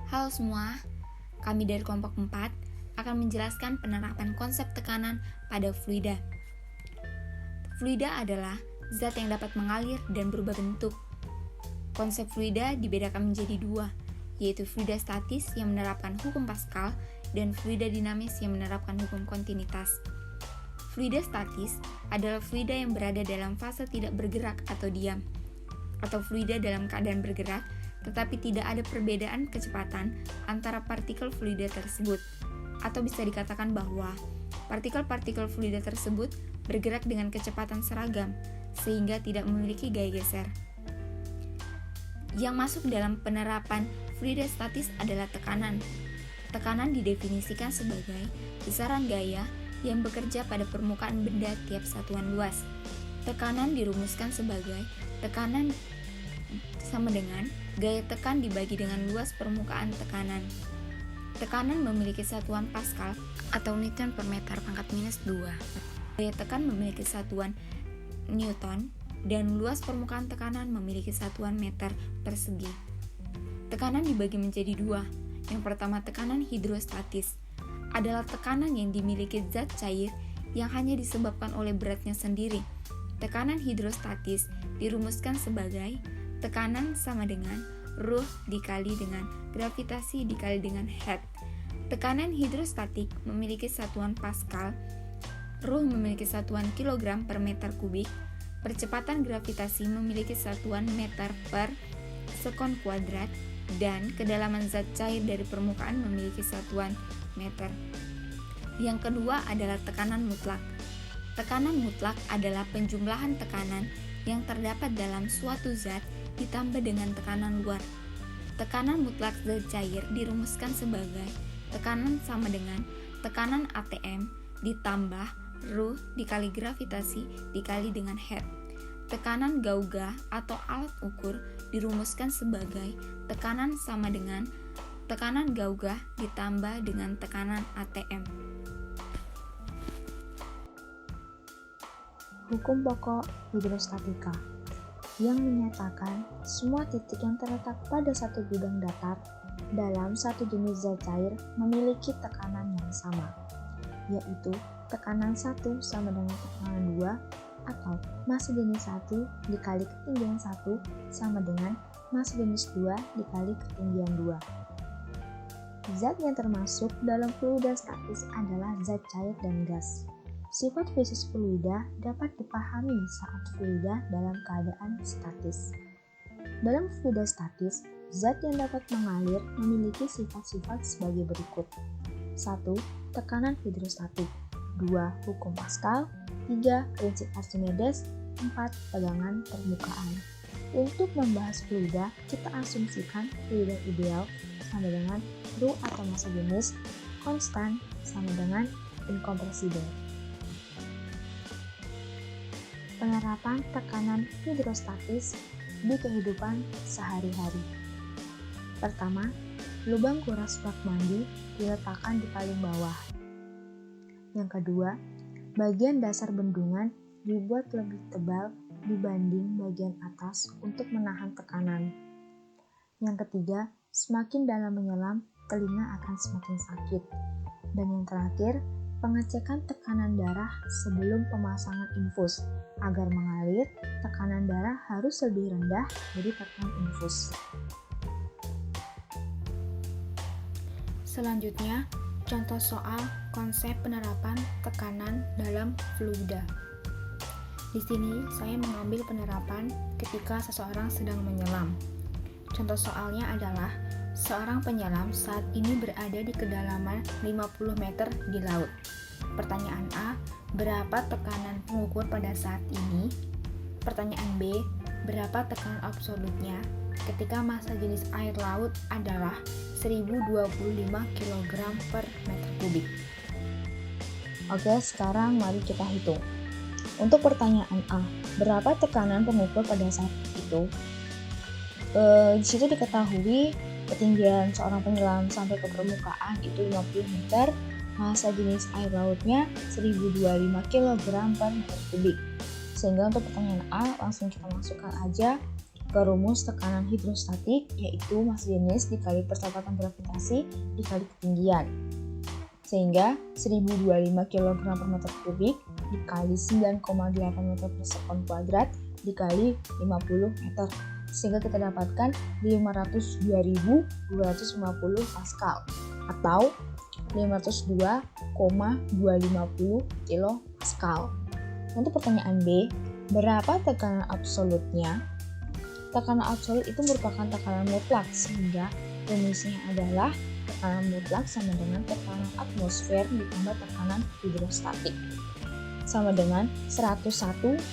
Halo semua, kami dari kelompok 4 akan menjelaskan penerapan konsep tekanan pada fluida. Fluida adalah zat yang dapat mengalir dan berubah bentuk. Konsep fluida dibedakan menjadi dua, yaitu fluida statis yang menerapkan hukum Pascal dan fluida dinamis yang menerapkan hukum kontinuitas. Fluida statis adalah fluida yang berada dalam fase tidak bergerak atau diam, atau fluida dalam keadaan bergerak tetapi tidak ada perbedaan kecepatan antara partikel fluida tersebut, atau bisa dikatakan bahwa partikel-partikel fluida tersebut bergerak dengan kecepatan seragam sehingga tidak memiliki gaya geser. Yang masuk dalam penerapan fluida statis adalah tekanan. Tekanan didefinisikan sebagai besaran gaya yang bekerja pada permukaan benda tiap satuan luas. Tekanan dirumuskan sebagai tekanan sama dengan gaya tekan dibagi dengan luas permukaan tekanan. Tekanan memiliki satuan Pascal atau Newton per meter pangkat minus 2. Gaya tekan memiliki satuan Newton dan luas permukaan tekanan memiliki satuan meter persegi. Tekanan dibagi menjadi dua. Yang pertama, tekanan hidrostatis adalah tekanan yang dimiliki zat cair yang hanya disebabkan oleh beratnya sendiri. Tekanan hidrostatis dirumuskan sebagai tekanan sama dengan Rho dikali dengan gravitasi dikali dengan head. Tekanan hidrostatik memiliki satuan Pascal, Rho memiliki satuan kilogram per meter kubik, percepatan gravitasi memiliki satuan meter per sekon kuadrat, dan kedalaman zat cair dari permukaan memiliki satuan meter. Yang kedua adalah tekanan mutlak. Tekanan mutlak adalah penjumlahan tekanan yang terdapat dalam suatu zat ditambah dengan tekanan luar. Tekanan mutlak zat cair dirumuskan sebagai tekanan sama dengan tekanan ATM ditambah Rho dikali gravitasi dikali dengan head. Tekanan gauge atau alat ukur dirumuskan sebagai tekanan sama dengan tekanan gauge ditambah dengan tekanan ATM. Hukum pokok hidrostatika yang menyatakan semua titik yang terletak pada satu bidang datar dalam satu jenis zat cair memiliki tekanan yang sama, yaitu tekanan 1 sama dengan tekanan 2 atau massa jenis 1 dikali ketinggian 1 sama dengan massa jenis 2 dikali ketinggian 2. Zat yang termasuk dalam fluida statis adalah zat cair dan gas. Sifat fisik fluida dapat dipahami saat fluida dalam keadaan statis. Dalam fluida statis, zat yang dapat mengalir memiliki sifat-sifat sebagai berikut. 1. Tekanan hidrostatik. 2. Hukum Pascal. 3. Prinsip Archimedes. 4. Tegangan permukaan. Untuk membahas fluida, kita asumsikan fluida ideal sama dengan Rho atau massa jenis, konstan sama dengan inkompresibel. Penerapan tekanan hidrostatis di kehidupan sehari-hari. Pertama, lubang kuras bak mandi diletakkan di paling bawah. Yang kedua, bagian dasar bendungan dibuat lebih tebal dibanding bagian atas untuk menahan tekanan. Yang ketiga, semakin dalam menyelam, telinga akan semakin sakit. Dan yang terakhir, pengecekan tekanan darah sebelum pemasangan infus. Agar mengalir, tekanan darah harus lebih rendah dari tekanan infus. Selanjutnya, contoh soal konsep penerapan tekanan dalam fluida. Di sini saya mengambil penerapan ketika seseorang sedang menyelam. Contoh soalnya adalah seorang penyelam saat ini berada di kedalaman 50 meter di laut. Pertanyaan A, berapa tekanan pengukur pada saat ini? Pertanyaan B, berapa tekanan absolutnya ketika massa jenis air laut adalah 1025 kg per meter kubik? Oke, sekarang mari kita hitung. Untuk pertanyaan A, berapa tekanan pengukur pada saat itu? Di situ diketahui ketinggian seorang penyelam sampai ke permukaan itu 50 meter, massa jenis air lautnya 1025 kg per meter kubik. Sehingga untuk pertanyaan A langsung kita masukkan aja ke rumus tekanan hidrostatik, yaitu massa jenis dikali percepatan gravitasi dikali ketinggian. Sehingga 1025 kg per meter kubik dikali 9,8 meter per sekon kuadrat dikali 50 meter. Sehingga kita dapatkan 502.250 Pascal atau 502,250 kilo Pascal. Untuk pertanyaan B, berapa tekanan absolutnya? Tekanan absolut itu merupakan tekanan mutlak, sehingga rumusnya adalah tekanan mutlak sama dengan tekanan atmosfer ditambah tekanan hidrostatik, sama dengan 101,3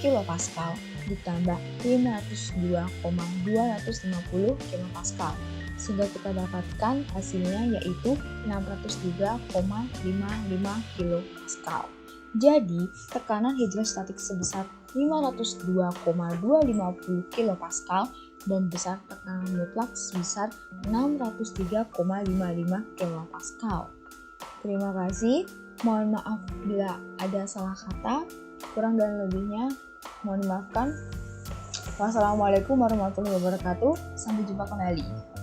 kilopascal ditambah 502,250 kilopascal, sehingga kita dapatkan hasilnya yaitu 603,55 kilopascal. Jadi, tekanan hidrostatik sebesar 502,250 kilopascal dan besar tekanan mutlak sebesar 603,55 kilopascal. Terima kasih. Mohon maaf bila ada salah kata, kurang dan lebihnya mohon dimaafkan. Wassalamualaikum warahmatullahi wabarakatuh. Sampai jumpa kembali.